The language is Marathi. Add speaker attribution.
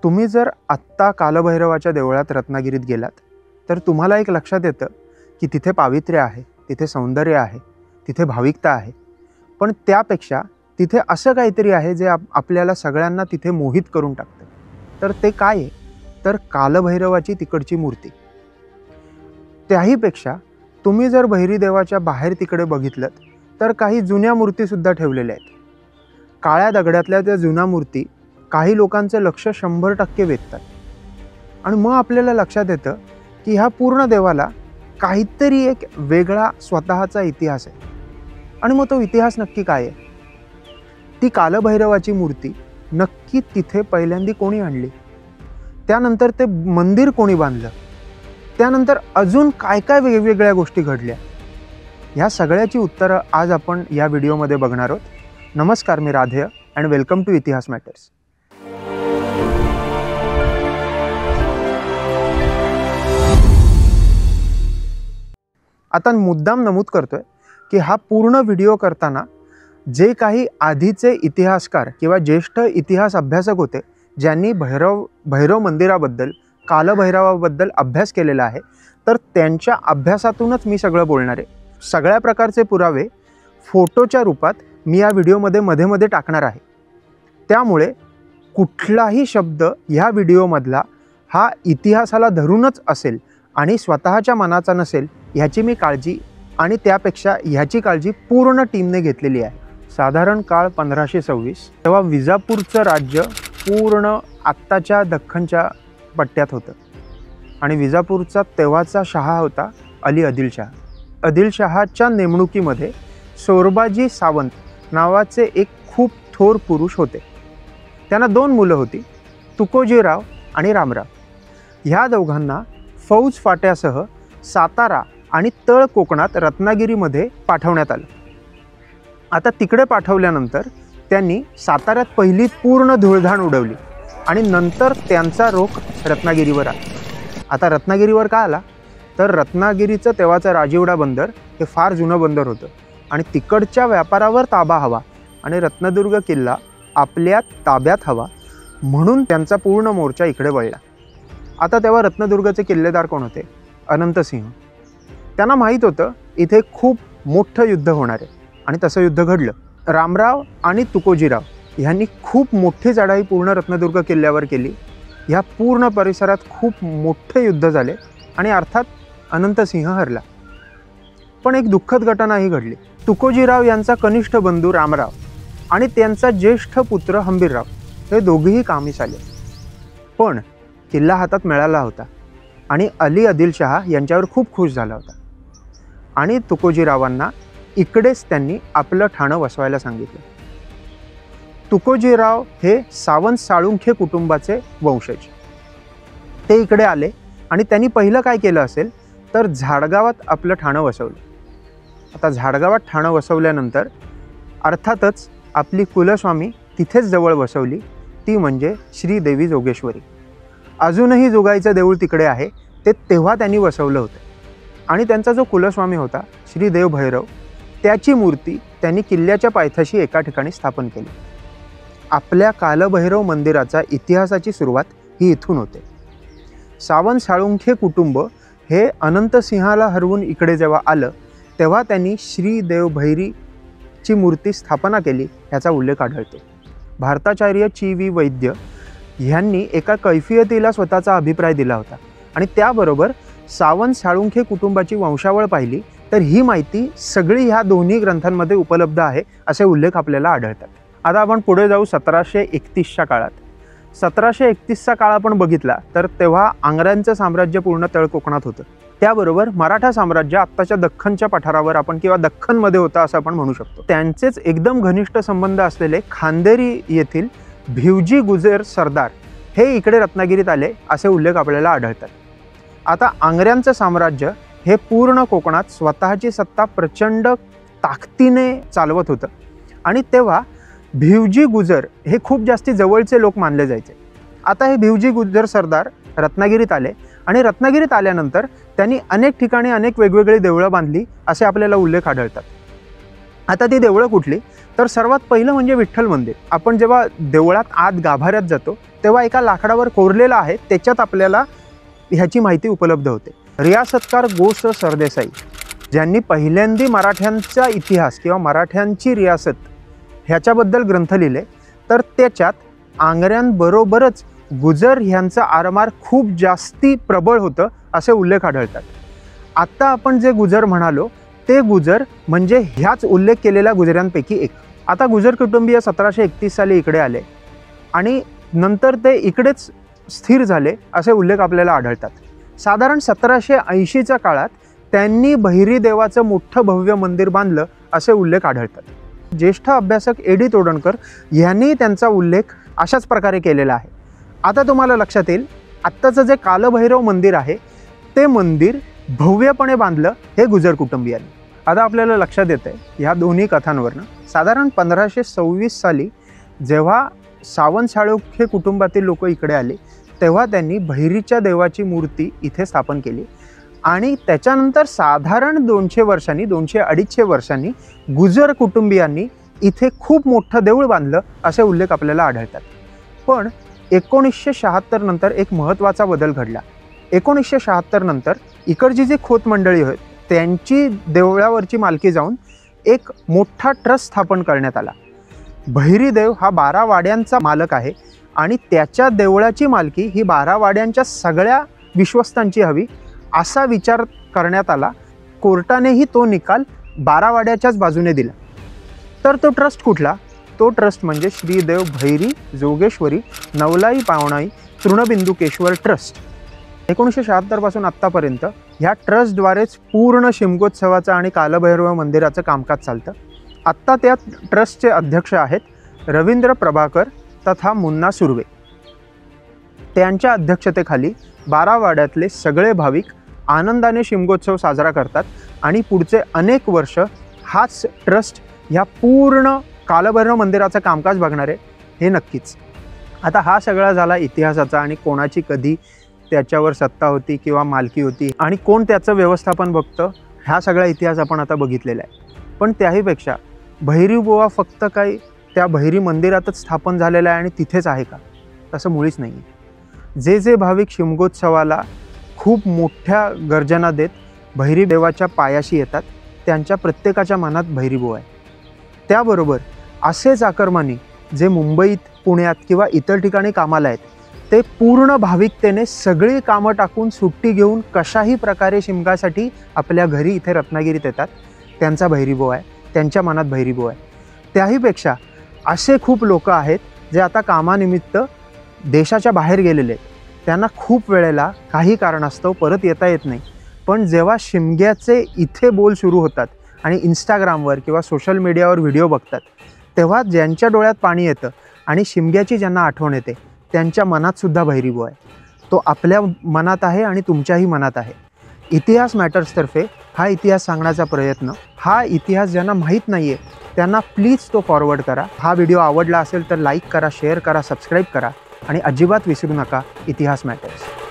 Speaker 1: तुम्ही जर आत्ता कालभैरवाच्या देवळात रत्नागिरीत गेलात तर तुम्हाला एक लक्षात येतं की तिथे पावित्र्य आहे, तिथे सौंदर्य आहे, तिथे भाविकता आहे. पण त्यापेक्षा तिथे असं काहीतरी आहे जे आपल्याला सगळ्यांना तिथे मोहित करून टाकतं. तर ते काय आहे? तर कालभैरवाची तिकडची मूर्ती. त्याहीपेक्षा तुम्ही जर भैरीदेवाच्या बाहेर तिकडे बघितलं तर काही जुन्या मूर्तीसुद्धा ठेवलेल्या आहेत. काळ्या दगडातल्या त्या जुन्या मूर्ती काही लोकांचं लक्ष 100% वेधतात. आणि मग आपल्याला लक्षात येतं की ह्या पूर्ण देवाला काहीतरी एक वेगळा स्वतःचा इतिहास आहे. आणि मग तो इतिहास नक्की काय आहे? ती कालभैरवाची मूर्ती नक्की तिथे पहिल्यांदा कोणी आणली, त्यानंतर ते मंदिर कोणी बांधलं, त्यानंतर अजून काय काय वेगवेगळ्या गोष्टी घडल्या, ह्या सगळ्याची उत्तरं आज आपण या व्हिडिओमध्ये बघणार आहोत. नमस्कार, मी राधेय अँड वेलकम टू इतिहास मॅटर्स. आता मुद्दाम नमूद करतोय की हा पूर्ण व्हिडिओ करताना जे काही आधीचे इतिहासकार किंवा ज्येष्ठ इतिहास अभ्यासक होते ज्यांनी भैरव मंदिराबद्दल, कालभैरवाबद्दल अभ्यास केलेला आहे, तर त्यांच्या अभ्यासातूनच मी सगळं बोलणार आहे. सगळ्या प्रकारचे पुरावे फोटोच्या रूपात मी या व्हिडिओमध्ये मध्ये टाकणार आहे. त्यामुळे कुठलाही शब्द ह्या व्हिडिओमधला हा इतिहासाला धरूनच असेल आणि स्वतःच्या मनाचा नसेल ह्याची मी काळजी, आणि त्यापेक्षा ह्याची काळजी पूर्ण टीमने घेतलेली आहे. साधारण काळ 1526. तेव्हा विजापूरचं राज्य पूर्ण आत्ताच्या दख्खनच्या पट्ट्यात होतं आणि विजापूरचा तेव्हाचा शहा होता अली आदिलशाह. आदिलशहाच्या नेमणुकीमध्ये सोरबाजी सावंत नावाचे एक खूप थोर पुरुष होते. त्यांना 2 मुलं होती, तुकोजीराव आणि रामराव. ह्या दोघांना फौज फाट्यासह सातारा आणि तळ कोकणात रत्नागिरीमध्ये पाठवण्यात आलं. आता तिकडे पाठवल्यानंतर त्यांनी साताऱ्यात पहिली पूर्ण धुळधाण उडवली आणि नंतर त्यांचा रोख रत्नागिरीवर आला. आता रत्नागिरीवर का आला? तर रत्नागिरीचं तेव्हाचं राजिवडा बंदर हे फार जुनं बंदर होतं आणि तिकडच्या व्यापारावर ताबा हवा आणि रत्नदुर्ग किल्ला आपल्या ताब्यात हवा, म्हणून त्यांचा पूर्ण मोर्चा इकडे वळला. आता तेव्हा रत्नदुर्गचे किल्लेदार कोण होते? अनंतसिंह. त्यांना माहीत होतं इथे खूप मोठं युद्ध होणार आहे आणि तसं युद्ध घडलं. रामराव आणि तुकोजीराव ह्यांनी खूप मोठी चढाई पूर्ण रत्नदुर्ग किल्ल्यावर केली. ह्या पूर्ण परिसरात खूप मोठे युद्ध झाले आणि अर्थात अनंतसिंह हरला. पण एक दुःखद घटनाही घडली. तुकोजीराव यांचा कनिष्ठ बंधू रामराव आणि त्यांचा ज्येष्ठ पुत्र हंबीरराव हे दोघेही कामीस आले. पण किल्ला हातात मिळाला होता आणि अली आदिलशाह यांच्यावर खूप खुश झाला होता आणि तुकोजीरावांना इकडेच त्यांनी आपलं ठाणं वसवायला सांगितलं. तुकोजीराव हे सावंत साळुंखे कुटुंबाचे वंशज. ते इकडे आले आणि त्यांनी पहिलं काय केलं असेल तर झाडगावात आपलं ठाणं वसवलं. आता झाडगावात ठाणं वसवल्यानंतर अर्थातच आपली कुलस्वामी तिथेच जवळ बसवली, ती म्हणजे श्रीदेवी जोगेश्वरी. अजूनही जोगाईचं देऊळ तिकडे आहे, ते तेव्हा त्यांनी वसवलं होतं. आणि त्यांचा जो कुलस्वामी होता श्रीदेव भैरव, त्याची मूर्ती त्यांनी किल्ल्याच्या पायथ्याशी एका ठिकाणी स्थापन केली. आपल्या कालभैरव मंदिराचा इतिहासाची सुरुवात ही इथून होते. सावंत साळुंखे कुटुंब हे अनंतसिंहाला हरवून इकडे जेव्हा आलं तेव्हा त्यांनी श्रीदेव भैरीची मूर्ती स्थापना केली ह्याचा उल्लेख आढळतो. भारताचार्य ची वी वैद्य ह्यांनी एका कैफियतीला स्वतःचा अभिप्राय दिला होता आणि त्याबरोबर सावंत साळुंखे कुटुंबाची वंशावळ पाहिली तर ही माहिती सगळी ह्या दोन्ही ग्रंथांमध्ये उपलब्ध आहे असे उल्लेख आपल्याला आढळतात. आता आपण पुढे जाऊ 1731च्या काळात. 1731चा काळ आपण बघितला तर तेव्हा आंग्र्यांचं साम्राज्य पूर्ण तळ कोकणात होतं. त्याबरोबर मराठा साम्राज्य आत्ताच्या दख्खनच्या पठारावर आपण किंवा दख्खनमध्ये होतं असं आपण म्हणू शकतो. त्यांचेच एकदम घनिष्ठ संबंध असलेले खांदेरी येथील भिवजी गुजर सरदार हे इकडे रत्नागिरीत आले असे उल्लेख आपल्याला आढळतात. आता आंग्र्यांचं साम्राज्य हे पूर्ण कोकणात स्वतःची सत्ता प्रचंड ताकदीने चालवत होतं आणि तेव्हा भिवजी गुजर हे खूप जास्ती जवळचे लोक मानले जायचे. आता हे भिवजी गुजर सरदार रत्नागिरीत आले आणि रत्नागिरीत आल्यानंतर त्यांनी अनेक ठिकाणी अनेक वेगवेगळी देवळं बांधली असे आपल्याला उल्लेख आढळतात. आता ती देवळं कुठली, तर सर्वात पहिलं म्हणजे विठ्ठल मंदिर. आपण जेव्हा देवळात आत गाभाऱ्यात जातो तेव्हा एका लाकडावर कोरलेलं आहे, त्याच्यात आपल्याला ह्याची माहिती उपलब्ध होते. रियासतकार गो स सरदेसाई ज्यांनी पहिल्यांदा मराठ्यांचा इतिहास किंवा मराठ्यांची रियासत ह्याच्याबद्दल ग्रंथ लिहिले, तर त्याच्यात आंग्र्यांबरोबरच गुजर ह्यांचं आरमार खूप जास्ती प्रबळ होतं असे उल्लेख आढळतात. आत्ता आपण जे गुजर म्हणालो ते गुजर म्हणजे ह्याच उल्लेख केलेल्या गुजऱ्यांपैकी एक. आता गुजर कुटुंबीय 1731 साली इकडे आले आणि नंतर ते इकडेच स्थिर झाले असे उल्लेख आपल्याला आढळतात. साधारण 1780च्या काळात त्यांनी बहिरी देवाचं मोठं भव्य मंदिर बांधलं असे उल्लेख आढळतात. ज्येष्ठ अभ्यासक ए.डी. तोडणकर यांनी त्यांचा उल्लेख अशाच प्रकारे केलेला आहे. आता तुम्हाला लक्षात येईल, आत्ताचं जे कालभैरव मंदिर आहे ते मंदिर भव्यपणे बांधलं हे गुजर कुटुंबियांनी. आता आपल्याला लक्षात येतं आहे ह्या दोन्ही कथांवरनं, साधारण 1526 साली जेव्हा सावंत साळोखे कुटुंबातील लोक इकडे आले तेव्हा त्यांनी बहिरीच्या देवाची मूर्ती इथे स्थापन केली आणि त्याच्यानंतर साधारण 200-250 वर्षांनी गुजर कुटुंबियांनी इथे खूप मोठं देऊळ बांधलं असे उल्लेख आपल्याला आढळतात. पण 1976 नंतर एक महत्त्वाचा बदल घडला. 1976 नंतर इकडची जी खोत मंडळी होत त्यांची देवळावरची मालकी जाऊन एक मोठा ट्रस्ट स्थापन करण्यात आला. बहिरी देव हा 12 वाड्यांचा मालक आहे आणि त्याच्या देवळाची मालकी ही 12 वाड्यांच्या सगळ्या विश्वस्तांची हवी असा विचार करण्यात आला. कोर्टानेही तो निकाल 12 वाड्याच्याच बाजूने दिला. तर तो ट्रस्ट कुठला? तो ट्रस्ट म्हणजे श्री देव भैरी जोगेश्वरी नवलाई पावणाई तृणबिंदुकेश्वर ट्रस्ट. 1976 पासून आत्तापर्यंत ह्या ट्रस्टद्वारेच पूर्ण शिमगोत्सवाचं आणि कालभैरव मंदिराचं कामकाज चालतं. आत्ता त्या ट्रस्टचे अध्यक्ष आहेत रवींद्र प्रभाकर तथा मुन्ना सुर्वे. त्यांच्या अध्यक्षतेखाली 12 वाड्यातले सगळे भाविक आनंदाने शिमगोत्सव साजरा करतात आणि पुढचे अनेक वर्ष हाच ट्रस्ट ह्या पूर्ण कालभैरव मंदिराचं कामकाज बघणार आहे हे नक्कीच. आता हा सगळा झाला इतिहासाचा आणि कोणाची कधी त्याच्यावर सत्ता होती किंवा मालकी होती आणि कोण त्याचं व्यवस्थापन बघतं, हा सगळा इतिहास आपण आता बघितलेला आहे. पण त्याहीपेक्षा भैरीबुवा फक्त काही त्या भैरी मंदिरातच स्थापन झालेला आहे आणि तिथेच आहे का? तसं मुळीच नाही आहे. जे जे भाविक शिमगोत्सवाला खूप मोठ्या गर्जना देत भैरी देवाच्या पायाशी येतात त्यांच्या प्रत्येकाच्या मनात भैरीबुवा आहे. त्याबरोबर असेच आकर्मानी जे मुंबईत पुण्यात किंवा इतर ठिकाणी कामाला आहेत ते पूर्ण भाविकतेने सगळी कामं टाकून सुट्टी घेऊन कशाही प्रकारे शिमगासाठी आपल्या घरी इथे रत्नागिरीत येतात, त्यांचा भैरीबुवा आहे, त्यांच्या मनात भैरीबुवा आहे. त्याहीपेक्षा असे खूप लोक आहेत जे आता कामानिमित्त देशाच्या बाहेर गेलेले आहेत. त्यांना खूप वेळेला काही कारणास्तव परत येता येत नाही. पण जेव्हा शिमग्याचे इथे बोल सुरू होतात आणि इंस्टाग्रामवर किंवा सोशल मीडियावर व्हिडिओ बघतात तेव्हा ज्यांच्या डोळ्यात पाणी येतं आणि शिमग्याची ज्यांना आठवण येते त्यांच्या मनातसुद्धा भैरीबुवा आहे. तो आपल्या मनात आहे आणि तुमच्याही मनात आहे. इतिहास मॅटर्सतर्फे हा इतिहास सांगण्याचा प्रयत्न, हा इतिहास ज्यांना माहीत नाही आहे त्यांना प्लीज तो फॉरवर्ड करा. हा व्हिडिओ आवडला असेल तर लाईक करा, शेअर करा, सबस्क्राईब करा आणि अजिबात विसरू नका इतिहास मॅटर्स.